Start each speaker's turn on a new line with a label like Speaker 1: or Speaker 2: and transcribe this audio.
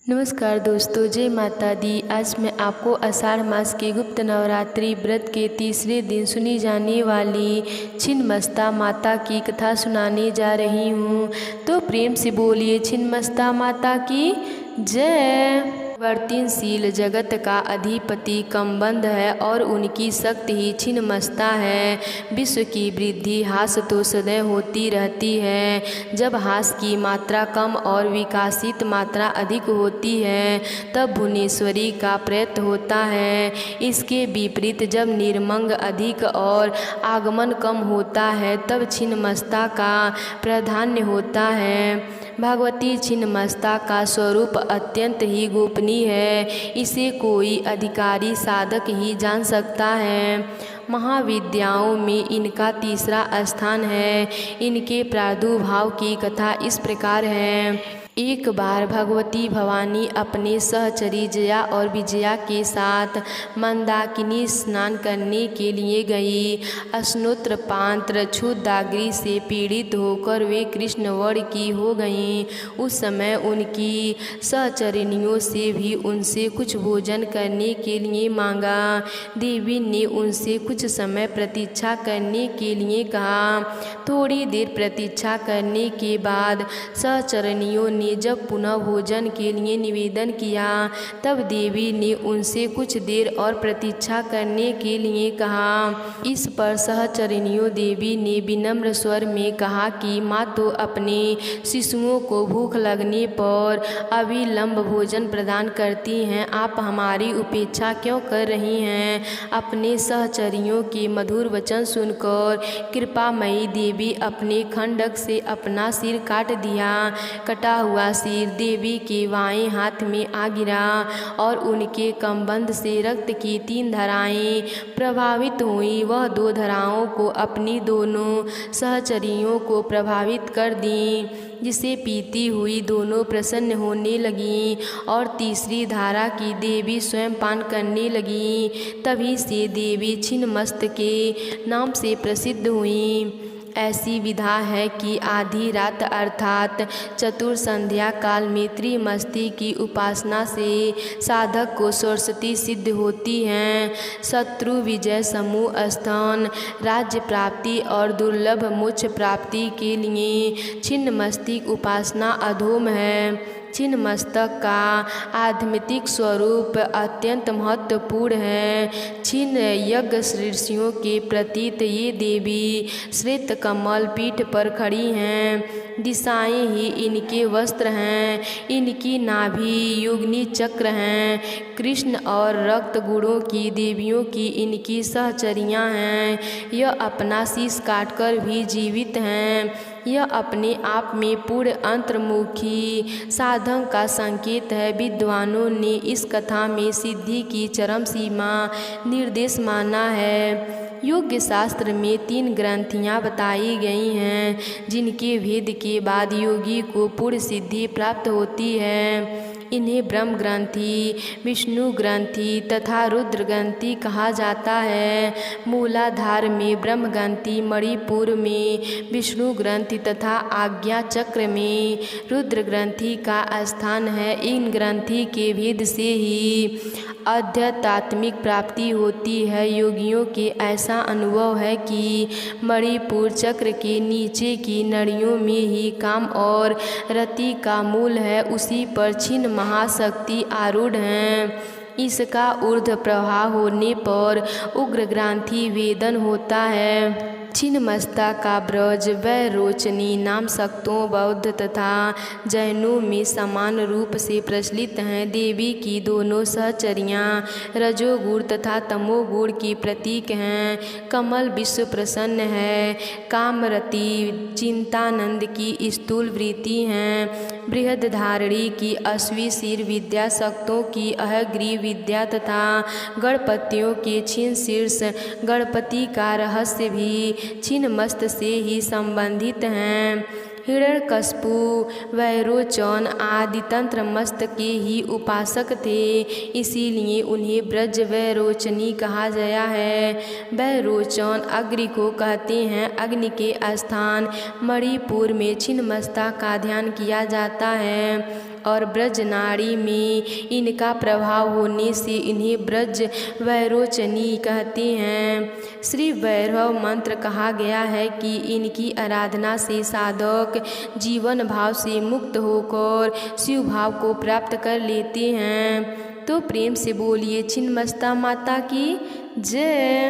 Speaker 1: नमस्कार दोस्तों, जय माता दी। आज मैं आपको आषाढ़ मास के गुप्त नवरात्रि व्रत के तीसरे दिन सुनी जाने वाली छिन्नमस्ता माता की कथा सुनाने जा रही हूँ। तो प्रेम से बोलिए छिन्नमस्ता माता की जय। वर्तिनशील जगत का अधिपति कमबंध है और उनकी शक्ति ही छिन्नमस्ता है। विश्व की वृद्धि हास तो सदैव होती रहती है। जब हास की मात्रा कम और विकासित मात्रा अधिक होती है तब भुवनेश्वरी का प्रयत्न होता है। इसके विपरीत जब निर्मंग अधिक और आगमन कम होता है तब छिन्नमस्ता का प्राधान्य होता है। भगवती छिन्नमस्ता का स्वरूप अत्यंत ही गोपनीय है। इसे कोई अधिकारी साधक ही जान सकता है। महाविद्याओं में इनका तीसरा स्थान है। इनके प्रादुर्भाव की कथा इस प्रकार है। एक बार भगवती भवानी अपने सहचरी जया और विजया के साथ मंदाकिनी स्नान करने के लिए गई। स्नोत्रपांत्र क्षुद्राग्नि से पीड़ित होकर वे कृष्णवर्ण की हो गईं। उस समय उनकी सहचरिणियों से भी उनसे कुछ भोजन करने के लिए मांगा। देवी ने उनसे कुछ समय प्रतीक्षा करने के लिए कहा। थोड़ी देर प्रतीक्षा करने के बाद सहचरिणियों ने जब पुनः भोजन के लिए निवेदन किया तब देवी ने उनसे कुछ देर और प्रतीक्षा करने के लिए कहा। इस पर सहचरिणियों देवी ने विनम्र स्वर में कहा कि माँ तो अपने शिशुओं को भूख लगने पर अविलंब भोजन प्रदान करती हैं, आप हमारी उपेक्षा क्यों कर रही हैं। अपने सहचरियों के मधुर वचन सुनकर कृपामयी देवी अपने खंडक से अपना सिर काट दिया। कटा हुआ सिर देवी के बाएं हाथ में आ गिरा और उनके कमबंध से रक्त की 3 धाराएं प्रभावित हुई। वह 2 धाराओं को अपनी दोनों सहचरियों को प्रभावित कर दी, जिसे पीती हुई दोनों प्रसन्न होने लगीं और तीसरी धारा की देवी स्वयं पान करने लगीं। तभी से देवी छिन्नमस्त के नाम से प्रसिद्ध हुई। ऐसी विधा है कि आधी रात अर्थात चतुर संध्या काल में त्रिमस्ती की उपासना से साधक को सरस्वती सिद्ध होती हैं। शत्रु विजय, समूह स्थान, राज्य प्राप्ति और दुर्लभ मोक्ष प्राप्ति के लिए छिन्नमस्तिक उपासना अधोम है। छिन्नमस्तक का आध्यात्मिक स्वरूप अत्यंत महत्वपूर्ण है। छिन्न यज्ञ ऋषियों के प्रतीत ये देवी श्वेत कमल पीठ पर खड़ी हैं। दिशाएं ही इनके वस्त्र हैं। इनकी नाभि युग्नि चक्र हैं। कृष्ण और रक्त गुणों की देवियों की इनकी सहचरियां हैं। यह अपना शीश काटकर भी जीवित हैं। यह अपने आप में पूर्ण अंतर्मुखी साधन का संकेत है। विद्वानों ने इस कथा में सिद्धि की चरम सीमा निर्देश माना है। योग शास्त्र में 3 ग्रंथियाँ बताई गई हैं, जिनके भेद के बाद योगी को पूर्ण सिद्धि प्राप्त होती है। इन्हें ब्रह्म ग्रंथि, विष्णु ग्रंथि तथा रुद्र ग्रंथि कहा जाता है। मूलाधार में ब्रह्म ग्रंथि, मणिपुर में विष्णु ग्रंथि तथा आज्ञा चक्र में रुद्र ग्रंथि का स्थान है। इन ग्रंथि के भेद से ही आध्यात्मिक प्राप्ति होती है। योगियों के ऐसा अनुभव है कि मणिपुर चक्र के नीचे की नाड़ियों में ही काम और रति का मूल है। उसी पर छिन्न महाशक्ति आरूढ़ हैं। इसका ऊर्ध्व प्रवाह होने पर उग्र ग्रंथि वेदन होता है। छिन्नमस्ता का ब्रज व रोचनी नाम शक्तों, बौद्ध तथा जैनों में समान रूप से प्रचलित हैं। देवी की दोनों सहचरियाँ रजोगुण तथा तमोगुण की प्रतीक हैं। कमल विश्व प्रसन्न है। कामरति चिंतानंद की स्थूल वृत्ति हैं। बृहदधारिणी की अश्वी सिर विद्या, शक्तों की अहग्रीव विद्या तथा गणपतियों के छिन्न शीर्ष गणपति का रहस्य भी छिन्नमस्त से ही संबंधित हैं। हिरण्यकशिपु, वैरोचन आदि तंत्रमस्त के ही उपासक थे, इसीलिए उन्हें ब्रज वैरोचनी कहा गया है। वैरोचन अग्नि को कहते हैं। अग्नि के स्थान मणिपुर में छिन्नमस्ता का ध्यान किया जाता है। और ब्रज नाड़ी में इनका प्रभाव होने से इन्हें ब्रज वैरोचनी कहते हैं। श्री वैभव मंत्र कहा गया है कि इनकी आराधना से साधक जीवन भाव से मुक्त होकर शिव भाव को प्राप्त कर लेते हैं। तो प्रेम से बोलिए छिन्नमस्ता माता की जय।